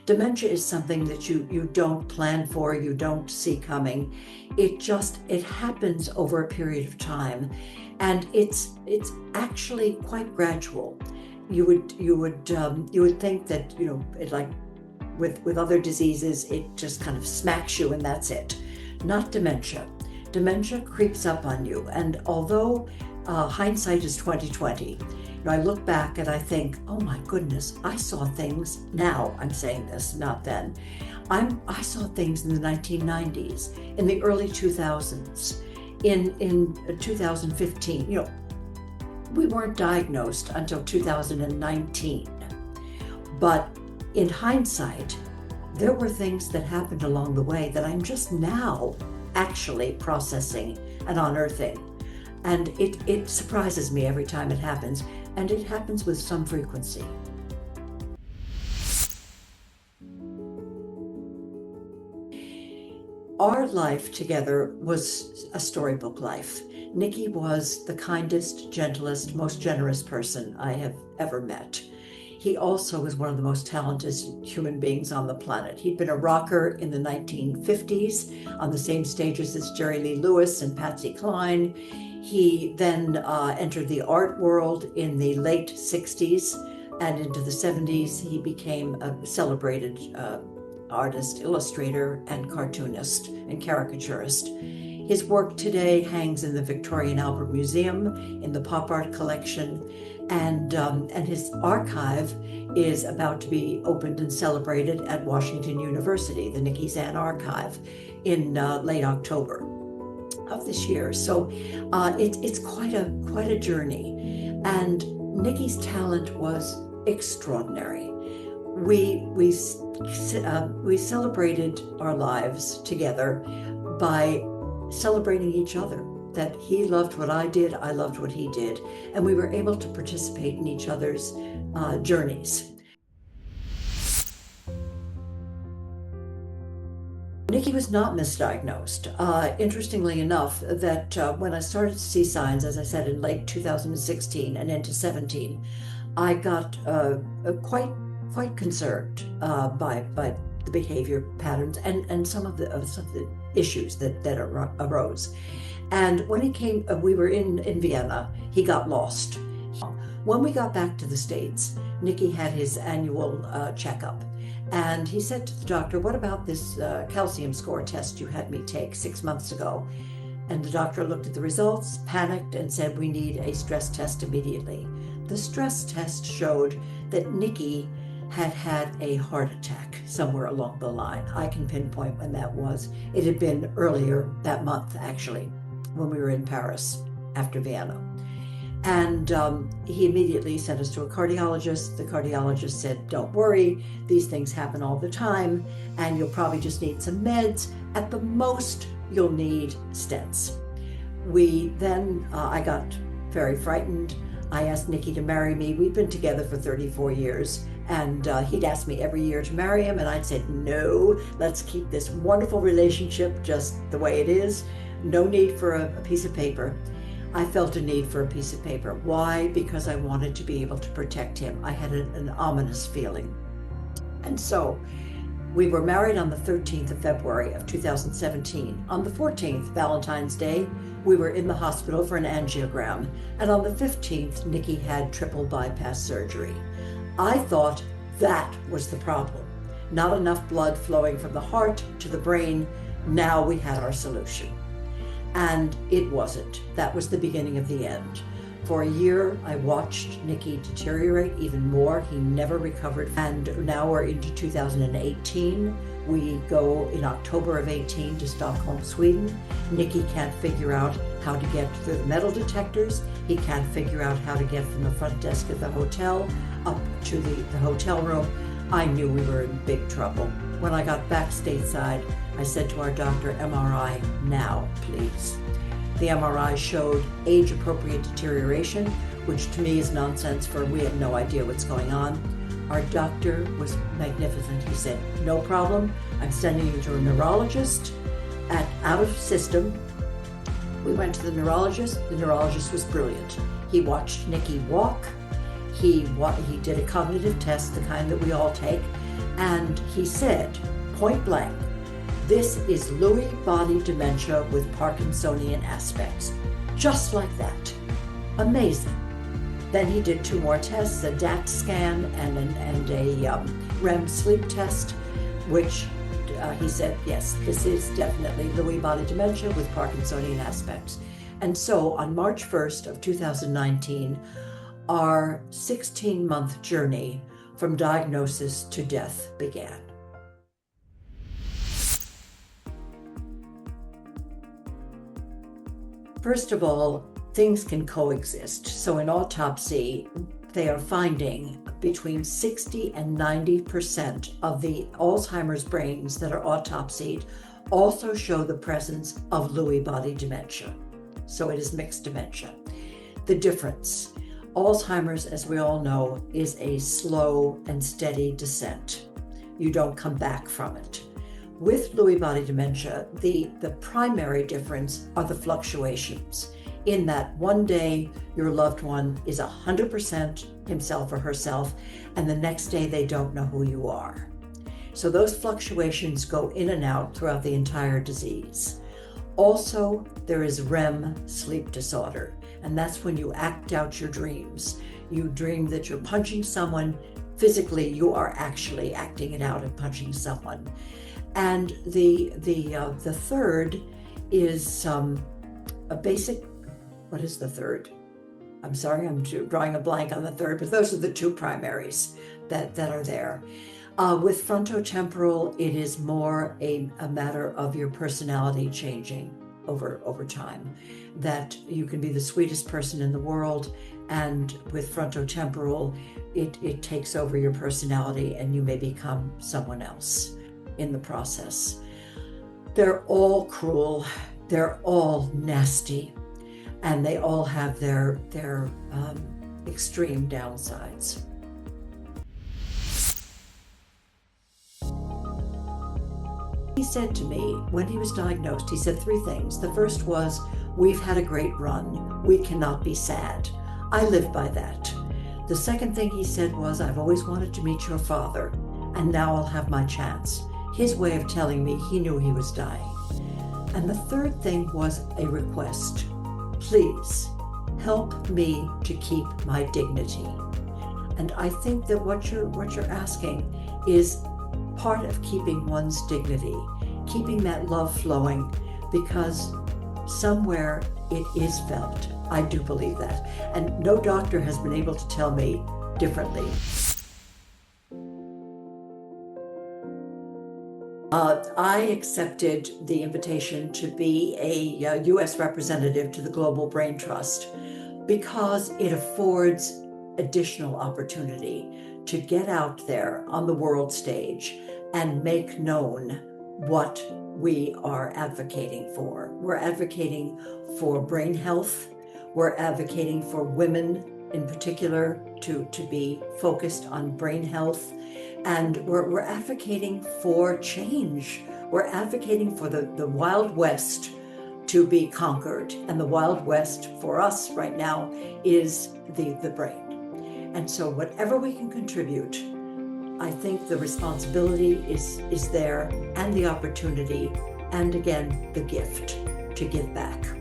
Dementia is something that you don't plan for, you don't see coming. It happens over a period of time, and it's actually quite gradual. You would think that, it, like with other diseases, it just kind of smacks you and that's it. Not dementia. Dementia creeps up on you, and although hindsight is 2020, I look back and I think, oh my goodness, I saw things. Now I'm saying this, not then. I saw things in the 1990s, in the early 2000s, in 2015. We weren't diagnosed until 2019, but in hindsight, there were things that happened along the way that I'm just now actually processing and unearthing. And it surprises me every time it happens, and it happens with some frequency. Our life together was a storybook life. Nikki was the kindest, gentlest, most generous person I have ever met. He also was one of the most talented human beings on the planet. He'd been a rocker in the 1950s on the same stages as Jerry Lee Lewis and Patsy Cline. He then entered the art world in the late 60s, and into the 70s he became a celebrated artist, illustrator, and cartoonist and caricaturist. His work today hangs in the Victoria and Albert Museum in the Pop Art collection, and his archive is about to be opened and celebrated at Washington University, the Nikky Zann archive, in late October of this year. So it's quite a journey, and Nikki's talent was extraordinary. We celebrated our lives together by celebrating each other, that he loved what I did, I loved what he did, and we were able to participate in each other's journeys. Nikki was not misdiagnosed. Interestingly enough, that when I started to see signs, as I said, in late 2016 and into 17, I got quite concerned by the behavior patterns and some of the issues that arose. And when he came, we were in Vienna, he got lost. When we got back to the States, Nikki had his annual checkup. And he said to the doctor, what about this calcium score test you had me take 6 months ago? And the doctor looked at the results, panicked, and said, we need a stress test immediately. The stress test showed that Nikki had a heart attack somewhere along the line. I can pinpoint when that was. It had been earlier that month, actually, when we were in Paris after Vienna. And he immediately sent us to a cardiologist. The cardiologist said, don't worry, these things happen all the time, and you'll probably just need some meds. At the most, you'll need stents. I got very frightened. I asked Nikki to marry me. We've been together for 34 years, and he'd asked me every year to marry him, and I'd said, no, let's keep this wonderful relationship just the way it is. No need for a piece of paper. I felt a need for a piece of paper. Why? Because I wanted to be able to protect him. I had an ominous feeling. And so we were married on the 13th of February of 2017. On the 14th, Valentine's Day, we were in the hospital for an angiogram. And on the 15th, Nikki had triple bypass surgery. I thought that was the problem. Not enough blood flowing from the heart to the brain. Now we had our solution. And it wasn't. That was the beginning of the end. For a year, I watched Nikki deteriorate even more. He never recovered. And now we're into 2018. We go in October of 18 to Stockholm, Sweden. Nikki can't figure out how to get through the metal detectors. He can't figure out how to get from the front desk of the hotel up to the hotel room. I knew we were in big trouble. When I got back stateside, I said to our doctor, MRI now, please. The MRI showed age-appropriate deterioration, which to me is nonsense, for we have no idea what's going on. Our doctor was magnificent. He said, no problem, I'm sending you to a neurologist. Out of system, we went to the neurologist. The neurologist was brilliant. He watched Nikki walk. He did a cognitive test, the kind that we all take, And he said, point blank, this is Lewy body dementia with Parkinsonian aspects. Just like that. Amazing. Then he did 2 more tests, a DAT scan and a REM sleep test, which he said, yes, this is definitely Lewy body dementia with Parkinsonian aspects. And so on March 1st of 2019, our 16-month journey from diagnosis to death began. First of all, things can coexist. So in autopsy, they are finding between 60 and 90% of the Alzheimer's brains that are autopsied also show the presence of Lewy body dementia. So it is mixed dementia. The difference, Alzheimer's, as we all know, is a slow and steady descent. You don't come back from it. With Lewy body dementia, the primary difference are the fluctuations, in that one day your loved one is 100% himself or herself, and the next day they don't know who you are. So those fluctuations go in and out throughout the entire disease. Also, there is REM sleep disorder, and that's when you act out your dreams. You dream that you're punching someone. Physically, you are actually acting it out and punching someone. And the third is a basic. What is the third? I'm sorry, I'm drawing a blank on the third, but those are the 2 primaries that are there. With frontotemporal, it is more a matter of your personality changing over time, that you can be the sweetest person in the world, and with frontotemporal, it takes over your personality and you may become someone else in the process. They're all cruel, they're all nasty, and they all have their extreme downsides. He said to me, when he was diagnosed, he said 3 things. The first was, we've had a great run. We cannot be sad. I live by that. The second thing he said was, I've always wanted to meet your father, and now I'll have my chance. His way of telling me he knew he was dying. And the third thing was a request. Please help me to keep my dignity. And I think that what you're asking is part of keeping one's dignity, keeping that love flowing, because somewhere it is felt. I do believe that. And no doctor has been able to tell me differently. I accepted the invitation to be a U.S. representative to the Global Brain Trust because it affords additional opportunity to get out there on the world stage and make known what we are advocating for. We're advocating for brain health. We're advocating for women in particular to be focused on brain health. And we're advocating for change. We're advocating for the Wild West to be conquered. And the Wild West for us right now is the brain. And so whatever we can contribute, I think the responsibility is there, and the opportunity, and again, the gift to give back.